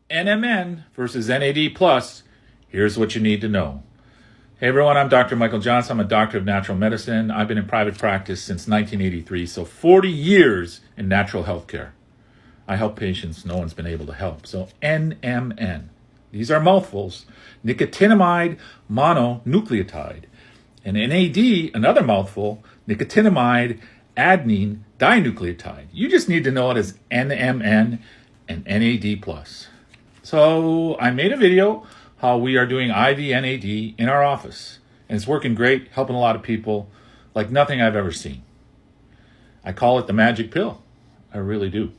NMN versus NAD+, here's what you need to know. Hey everyone, I'm Dr. Michael Johnson. I'm a doctor of natural medicine. I've been in private practice since 1983, so 40 years in natural health care. I help patients no one's been able to help. So NMN, these are mouthfuls. Nicotinamide mononucleotide. And NAD, another mouthful, nicotinamide adenine dinucleotide. You just need to know it as NMN and NAD+. So I made a video how we are doing IV NAD in our office. And it's working great, helping a lot of people like nothing I've ever seen. I call it the magic pill. I really do.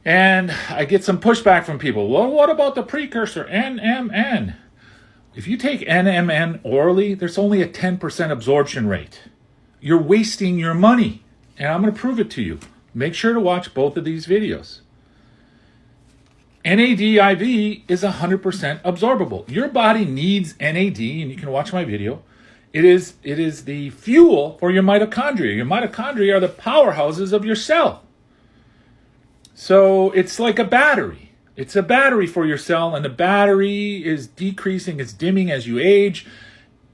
And I get some pushback from people. Well, what about the precursor, NMN? If you take NMN orally, there's only a 10% absorption rate. You're wasting your money. And I'm going to prove it to you. Make sure to watch both of these videos. NAD IV is 100% absorbable. Your body needs NAD, and you can watch my video. It is the fuel for your mitochondria. Your mitochondria are the powerhouses of your cell. So it's like a battery. It's a battery for your cell, and the battery is decreasing, it's dimming as you age,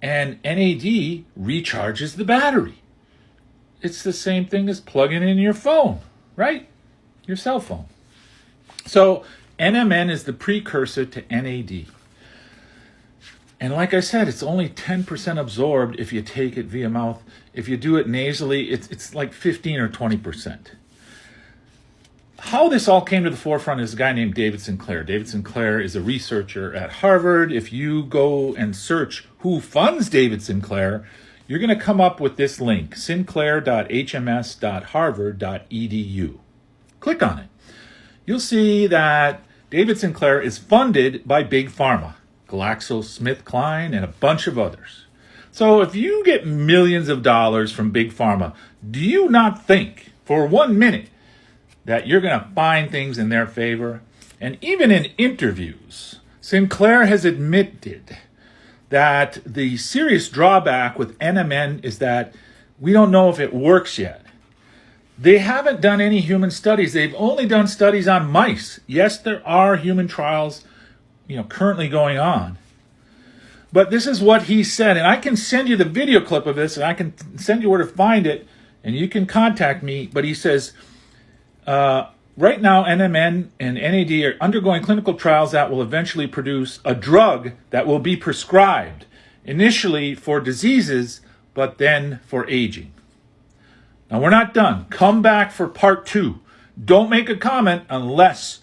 and NAD recharges the battery. It's the same thing as plugging in your phone, right? Your cell phone. So NMN is the precursor to NAD. And like I said, it's only 10% absorbed if you take it via mouth. If you do it nasally, it's like 15 or 20%. How this all came to the forefront is a guy named David Sinclair. David Sinclair is a researcher at Harvard. If you go and search who funds David Sinclair, you're going to come up with this link, sinclair.hms.harvard.edu. Click on it. You'll see that David Sinclair is funded by Big Pharma, GlaxoSmithKline, and a bunch of others. So if you get millions of dollars from Big Pharma, do you not think for 1 minute that you're going to find things in their favor? And even in interviews, Sinclair has admitted that the serious drawback with NMN is that we don't know if it works yet. They haven't done any human studies. They've only done studies on mice. Yes, there are human trials, currently going on. But this is what he said, and I can send you the video clip of this, and I can send you where to find it, and you can contact me. But he says, right now, NMN and NAD are undergoing clinical trials that will eventually produce a drug that will be prescribed, initially for diseases, but then for aging. Now, we're not done. Come back for part 2. Don't make a comment unless